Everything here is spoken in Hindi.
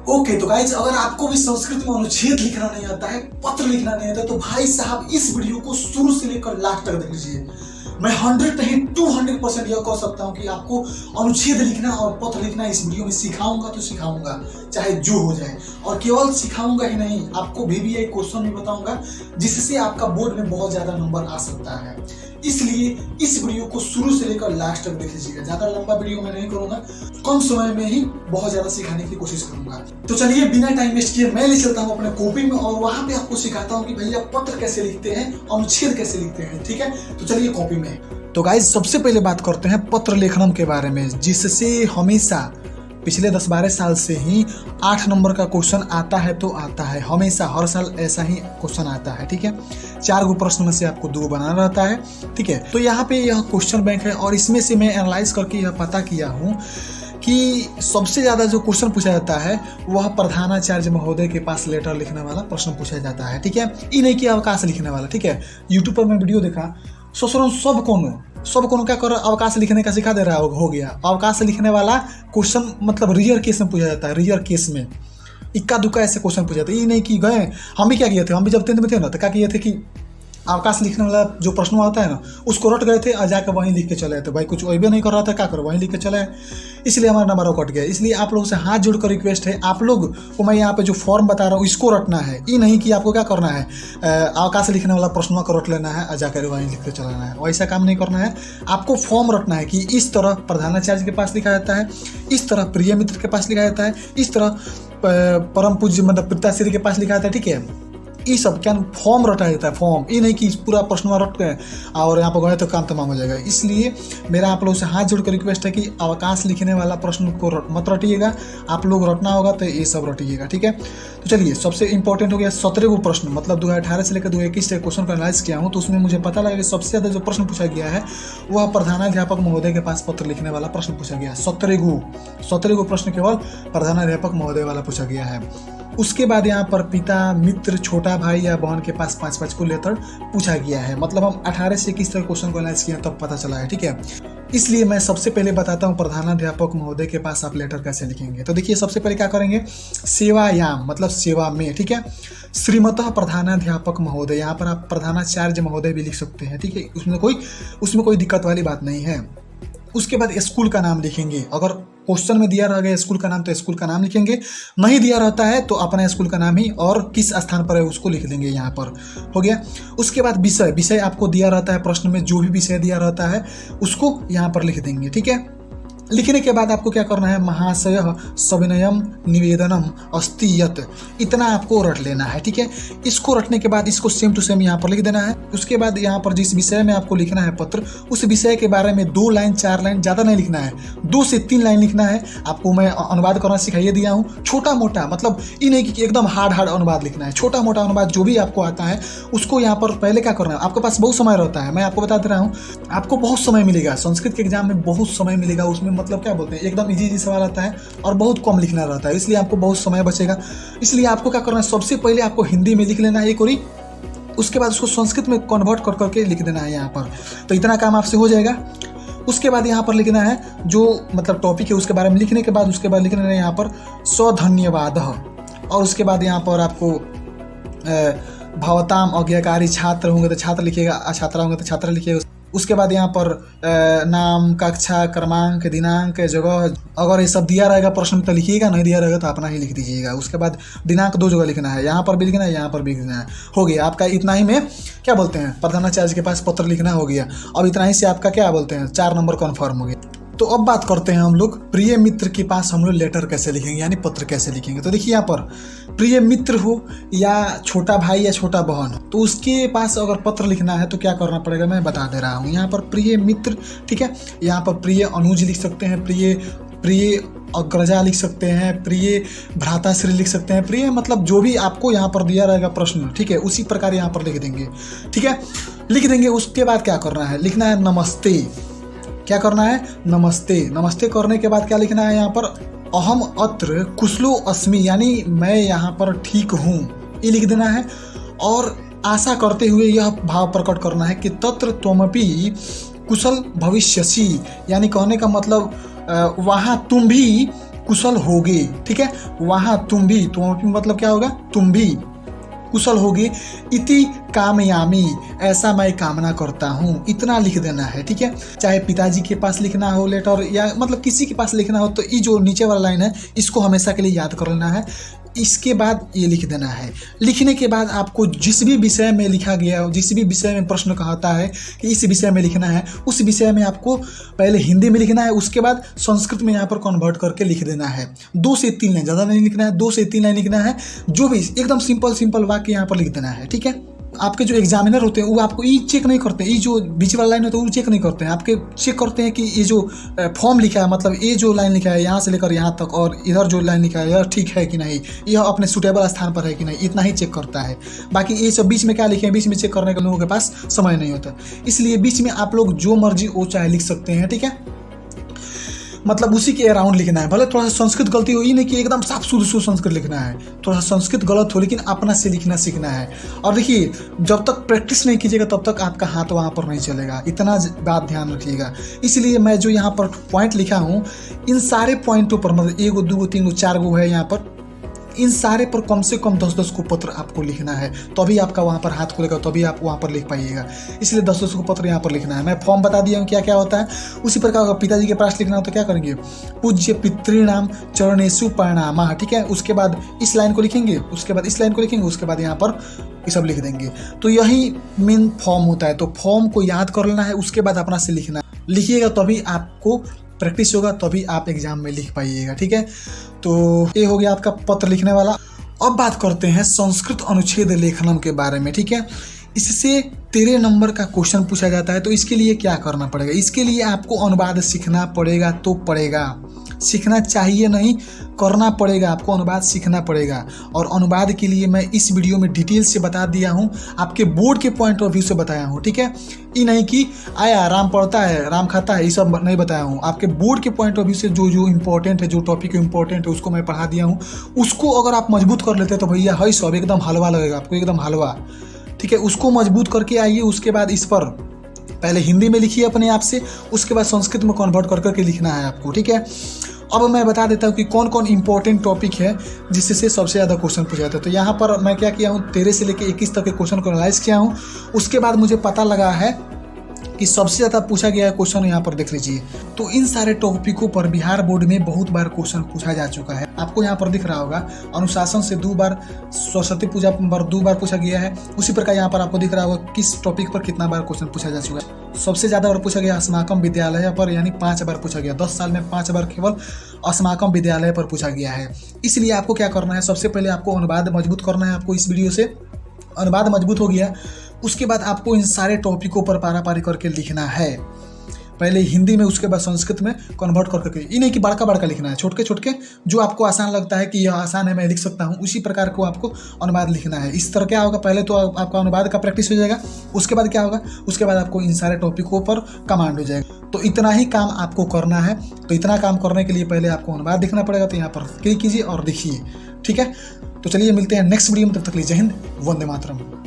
ओके तो गाइज, अगर आपको भी संस्कृत में अनुच्छेद लिखना नहीं आता है, पत्र लिखना नहीं आता है, तो भाई साहब इस वीडियो को शुरू से लेकर लास्ट तक देख लीजिए। मैं 100 नहीं 200% यह कह सकता हूं कि आपको अनुच्छेद लिखना और पत्र लिखना इस वीडियो में सिखाऊंगा तो सिखाऊंगा, चाहे जो हो जाए। और केवल सिखाऊंगा ही नहीं, आपको VBI क्वेश्चन भी बताऊंगा जिससे आपका बोर्ड में बहुत ज्यादा नंबर आ सकता है। इसलिए इस वीडियो को शुरू से लेकर लास्ट तक देख लीजिएगा। ज्यादा लंबा वीडियो मैं नहीं करूंगा, कम समय में ही बहुत ज्यादा सिखाने की कोशिश करूंगा। तो चलिए बिना टाइम वेस्ट किए मैं ले चलता हूं अपने कॉपी में और वहां पे आपको सिखाता हूं कि भैया पत्र कैसे लिखते हैं, अनुच्छेद कैसे लिखते हैं। ठीक है, तो चलिए कॉपी में। तो गाइज सबसे पहले बात करते हैं पत्र लेखनम के बारे में, जिससे हमेशा पिछले 10-12 साल से ही 8 नंबर का क्वेश्चन आता है तो आता है, हमेशा हर साल ऐसा ही क्वेश्चन आता है। ठीक है, 4 गो प्रश्न में से आपको 2 बनाना रहता है। ठीक है, तो यहाँ पे यह क्वेश्चन बैंक है और इसमें से मैं एनालाइज करके यह पता किया हूँ कि सबसे ज्यादा जो क्वेश्चन पूछा जाता है वह प्रधानाचार्य महोदय के पास लेटर लिखने वाला प्रश्न पूछा जाता है। ठीक है, ये नहीं कि अवकाश लिखने वाला। ठीक है, यूट्यूब पर मैं वीडियो देखा, सोच रहा हूँ सब कोनो क्या कर अवकाश लिखने का सिखा दे रहा है, हो गया। अवकाश लिखने वाला क्वेश्चन मतलब रियर केस में पूछा जाता है, रियर केस में इक्का दुक्का ऐसे क्वेश्चन पूछा जाता है। ये नहीं कि गए, हम भी क्या किए थे, हम भी जब 10th में थे ना तो क्या किए थे कि अवकाश लिखने वाला जो प्रश्न होता है ना उसको रट गए थे और जाकर वहीं लिख के चले थे। भाई कुछ भी नहीं कर रहा था, क्या करो वहीं लिख के चले, इसलिए हमारा नंबर कट गया। इसलिए आप लोगों से हाथ जोड़कर रिक्वेस्ट है, आप लोग को मैं यहाँ पे जो फॉर्म बता रहा हूँ इसको रटना है। ये नहीं कि आपको क्या करना है, अवकाश लिखने वाला प्रश्न को रट लेना है और जाकर वहीं लिख के चलाना है, वैसा काम नहीं करना है। आपको फॉर्म रटना है कि इस तरह प्रधानाचार्य के पास लिखा जाता है, इस तरह प्रिय मित्र के पास लिखा जाता है, इस तरह परम पूज्य मतलब पिताश्री के पास लिखा जाता है। ठीक है, ये सब क्या फॉर्म रटा जाता है, फॉर्म। ये नहीं कि पूरा प्रश्न रट के और यहाँ पर गए तो काम तमाम हो जाएगा। इसलिए मेरा आप लोगों से हाथ जोड़कर रिक्वेस्ट है कि अवकाश लिखने वाला प्रश्न को मत रटिएगा, आप लोग रटना होगा तो ये सब रटिएगा। ठीक है, तो चलिए सबसे इंपॉर्टेंट हो गया 17 गो प्रश्न, मतलब 2018 से लेकर 2021 तक क्वेश्चन को एनालाइज किया हूँ। तो उसमें मुझे पता लगा कि सबसे ज़्यादा जो प्रश्न पूछा गया है वह प्रधानाध्यापक महोदय के पास पत्र लिखने वाला प्रश्न पूछा गया। 17 गो प्रश्न केवल प्रधानाध्यापक महोदय वाला पूछा गया है। उसके बाद यहाँ पर पिता, मित्र, छोटा भाई या बहन के पास 5-5 को लेटर पूछा गया है। मतलब हम 18 से 21 तक क्वेश्चन को एनालाइज किया तब पता चला है। ठीक है, इसलिए मैं सबसे पहले बताता हूँ प्रधानाध्यापक महोदय के पास आप लेटर कैसे लिखेंगे। तो देखिए सबसे पहले क्या करेंगे, सेवायाम मतलब सेवा में। ठीक है, श्रीमतः प्रधानाध्यापक महोदय, यहाँ पर आप प्रधानाचार्य महोदय भी लिख सकते हैं। ठीक है, उसमें कोई दिक्कत वाली बात नहीं है। उसके बाद स्कूल का नाम लिखेंगे, अगर क्वेश्चन में दिया रहेगा स्कूल का नाम तो स्कूल का नाम लिखेंगे, नहीं दिया रहता है तो अपना स्कूल का नाम ही और किस स्थान पर है उसको लिख देंगे, यहाँ पर हो गया। उसके बाद विषय आपको दिया रहता है, प्रश्न में जो भी विषय दिया रहता है उसको यहाँ पर लिख देंगे। ठीक है, लिखने के बाद आपको क्या करना है, महाशय सविनयम निवेदनम अस्ति यत्, इतना आपको रट लेना है। ठीक है, इसको रटने के बाद इसको सेम टू सेम यहाँ पर लिख देना है। उसके बाद यहाँ पर जिस विषय में आपको लिखना है पत्र, उस विषय के बारे में 2 लाइन 4 लाइन, ज़्यादा नहीं लिखना है, 2 से 3 लाइन लिखना है। आपको मैं अनुवाद करना सिखाइए दिया हूँ, छोटा मोटा, मतलब ये नहीं कि एकदम हार्ड अनुवाद लिखना है, छोटा मोटा अनुवाद जो भी आपको आता है उसको यहाँ पर पहले क्या करना है। आपके पास बहुत समय रहता है, मैं आपको बता दे रहा हूँ, आपको बहुत समय मिलेगा, संस्कृत के एग्जाम में बहुत समय मिलेगा। उसमें मतलब क्या बोलते हैं, एकदम इजी सवाल आता है और बहुत कम लिखना रहता है, इसलिए आपको बहुत समय बचेगा। इसलिए आपको क्या करना है, सबसे पहले आपको हिंदी में लिख लेना है एक ओरी, उसके बाद उसको संस्कृत में कन्वर्ट कर करके लिख देना है यहाँ पर। तो इतना काम आपसे हो जाएगा। उसके बाद यहाँ पर लिखना है जो मतलब टॉपिक है उसके बारे में लिखने के बाद उसके बाद लिखना है यहाँ पर सधन्यवाद, और उसके बाद यहाँ पर आपको भवताम आज्ञाकारी छात्र होंगे तो छात्र लिखिएगा, छात्रा होंगे तो छात्र लिखिएगा। उसके बाद यहाँ पर नाम, कक्षा, क्रमांक, दिनांक, जगह, अगर ये सब दिया रहेगा प्रश्न तो लिखिएगा, नहीं दिया रहेगा तो अपना ही लिख दीजिएगा। उसके बाद दिनांक 2 जगह लिखना है, यहाँ पर भी लिखना है, यहाँ पर भी लिखना है। हो गया आपका इतना ही में क्या बोलते हैं, प्रधानाचार्य के पास पत्र लिखना हो गया। अब इतना ही से आपका क्या बोलते हैं 4 नंबर कन्फर्म हो गया। तो अब बात करते हैं हम लोग प्रिय मित्र के पास हम लोग लेटर कैसे लिखेंगे, यानी पत्र कैसे लिखेंगे। तो देखिए यहाँ पर प्रिय मित्र हो या छोटा भाई या छोटा बहन हो तो उसके पास अगर पत्र लिखना है तो क्या करना पड़ेगा मैं बता दे रहा हूँ। यहाँ पर प्रिय मित्र, ठीक है, यहाँ पर प्रिय अनुज लिख सकते हैं, प्रिय अग्रजा लिख सकते हैं, प्रिय भ्राताश्री लिख सकते हैं। प्रिय मतलब जो भी आपको यहाँ पर दिया रहेगा प्रश्न, ठीक है, उसी प्रकार यहाँ पर लिख देंगे। ठीक है, लिख देंगे। उसके बाद क्या करना है, लिखना है नमस्ते। क्या करना है, नमस्ते। नमस्ते करने के बाद क्या लिखना है यहाँ पर, अहम अत्र कुशलो अस्मि, यानी मैं यहाँ पर ठीक हूँ, ये लिख देना है। और आशा करते हुए यह भाव प्रकट करना है कि तत्र त्वमपि कुशल भविष्यसि, यानी कहने का मतलब वहाँ तुम भी कुशल होगे, ठीक है। वहां तुम भी, तुम मतलब क्या होगा, तुम भी कुशल होगे। इति कामयामी, ऐसा मैं कामना करता हूँ, इतना लिख देना है, ठीक है। चाहे पिताजी के पास लिखना हो लेटर या मतलब किसी के पास लिखना हो तो ये जो नीचे वाला लाइन है इसको हमेशा के लिए याद कर लेना है। इसके बाद ये लिख देना है। लिखने के बाद आपको जिस भी विषय में लिखा गया हो, जिस भी विषय में प्रश्न कहता है कि इस विषय में लिखना है, उस विषय में आपको पहले हिंदी में लिखना है, उसके बाद संस्कृत में यहाँ पर कन्वर्ट करके लिख देना है। 2 से 3 लाइन, ज़्यादा नहीं लिखना है, 2 से 3 लाइन लिखना है। जो भी एकदम सिंपल वाक्य यहाँ पर लिख देना है, ठीक है। आपके जो एग्जामिनर होते हैं वो आपको ये चेक नहीं करते, ये जो बीच वाला लाइन होता है वो चेक नहीं करते हैं, आपके चेक करते हैं कि ये जो फॉर्म लिखा है, मतलब ये जो लाइन लिखा है यहाँ से लेकर यहाँ तक और इधर जो लाइन लिखा है यह ठीक है कि नहीं, यह अपने सुटेबल स्थान पर है कि नहीं, इतना ही चेक करता है। बाकी ये सब बीच में क्या लिखे हैं, बीच में चेक करने के लोगों के पास समय नहीं होता, इसलिए बीच में आप लोग जो मर्जी वो चाहे लिख सकते हैं, ठीक है। मतलब उसी के अराउंड लिखना है। भले थोड़ा सा संस्कृत गलती हो, ये नहीं कि एकदम साफ शुद्ध संस्कृत लिखना है, थोड़ा सा संस्कृत गलत हो लेकिन अपना से लिखना सीखना है। और देखिए जब तक प्रैक्टिस नहीं कीजिएगा तब तक आपका हाथ वहाँ पर नहीं चलेगा, इतना बात ध्यान रखिएगा। इसलिए मैं जो यहाँ पर पॉइंट लिखा हूँ इन सारे पॉइंटों पर, मतलब 1 2 3 4 है यहाँ पर, इन सारे पर कम से कम 10-10 को पत्र आपको लिखना है, तभी आपका वहाँ पर हाथ खुलेगा, तभी आप वहाँ पर लिख पाइएगा। इसलिए 10-10 को पत्र यहाँ पर लिखना है। मैं फॉर्म बता दिया हूँ क्या क्या होता है। उसी प्रकार का पिताजी के पास लिखना हो तो क्या करेंगे, पूज्य पितृणाम चरणेषु प्रणामः, ठीक है। उसके बाद इस लाइन को लिखेंगे, उसके बाद इस लाइन को लिखेंगे, उसके बाद यहाँ पर ये सब लिख देंगे। तो यही मेन फॉर्म होता है। तो फॉर्म को याद कर लेना है, उसके बाद अपना से लिखना, लिखिएगा तभी आपको प्रैक्टिस होगा, तभी आप एग्जाम में लिख पाइएगा, ठीक है। तो ये हो गया आपका पत्र लिखने वाला। अब बात करते हैं संस्कृत अनुच्छेद लेखनम के बारे में, ठीक है। इससे 13 नंबर का क्वेश्चन पूछा जाता है। तो इसके लिए क्या करना पड़ेगा, इसके लिए आपको अनुवाद सीखना पड़ेगा, तो पड़ेगा, सीखना चाहिए नहीं, करना पड़ेगा, आपको अनुवाद सीखना पड़ेगा। और अनुवाद के लिए मैं इस वीडियो में डिटेल से बता दिया हूँ, आपके बोर्ड के पॉइंट ऑफ व्यू से बताया हूँ, ठीक है। ये नहीं कि आया राम पढ़ता है राम खाता है, ये सब नहीं बताया हूँ। आपके बोर्ड के पॉइंट ऑफ व्यू से जो जो इंपॉर्टेंट है, जो टॉपिक इंपॉर्टेंट है उसको मैं पढ़ा दिया हूँ। उसको अगर आप मजबूत कर लेते हैं तो भैया है सब एकदम हलवा लगेगा आपको, एकदम हलवा, ठीक है। उसको मजबूत करके आइए। उसके बाद इस पर पहले हिंदी में लिखिए अपने आप से, उसके बाद संस्कृत में कन्वर्ट कर करके लिखना है आपको, ठीक है। अब मैं बता देता हूँ कि कौन कौन इंपॉर्टेंट टॉपिक है जिससे सबसे ज़्यादा क्वेश्चन पूछा जाता है। तो यहाँ पर मैं क्या किया हूँ, 13 से लेकर 21 तक के क्वेश्चन को एनालाइज किया हूँ। उसके बाद मुझे पता लगा है कि सबसे ज़्यादा पूछा गया है क्वेश्चन, यहाँ पर देख लीजिए। तो इन सारे टॉपिकों पर बिहार बोर्ड में बहुत बार क्वेश्चन पूछा जा चुका है। आपको यहाँ पर दिख रहा होगा अनुशासन से 2 बार, सरस्वती पूजा पर 2 बार पूछा गया है। उसी प्रकार यहाँ पर आपको दिख रहा होगा किस टॉपिक पर कितना बार क्वेश्चन पूछा जा चुका है। सबसे ज़्यादा बार पूछा गया अस्माकम विद्यालय पर, यानी 5 बार पूछा गया। 10 साल में 5 बार केवल अस्माकम विद्यालय पर पूछा गया है। इसलिए आपको क्या करना है, सबसे पहले आपको अनुवाद मजबूत करना है। आपको इस वीडियो से अनुवाद मजबूत हो गया, उसके बाद आपको इन सारे टॉपिकों पर पारापारी करके लिखना है। पहले हिंदी में, उसके बाद संस्कृत में कन्वर्ट करके। ये नहीं कि बड़का बड़का लिखना है, छोटे छोटे जो आपको आसान लगता है कि यह आसान है मैं लिख सकता हूँ, उसी प्रकार को आपको अनुवाद लिखना है। इस तरह क्या होगा, पहले तो आपका अनुवाद का प्रैक्टिस हो जाएगा, उसके बाद क्या होगा, उसके बाद आपको इन सारे टॉपिकों पर कमांड हो जाएगा। तो इतना ही काम आपको करना है। तो इतना काम करने के लिए पहले आपको अनुवाद लिखना पड़ेगा। तो यहाँ पर क्लिक कीजिए और देखिए, ठीक है। तो चलिए मिलते हैं नेक्स्ट वीडियो में, तब तक के लिए जय हिंद, वंदे मातरम।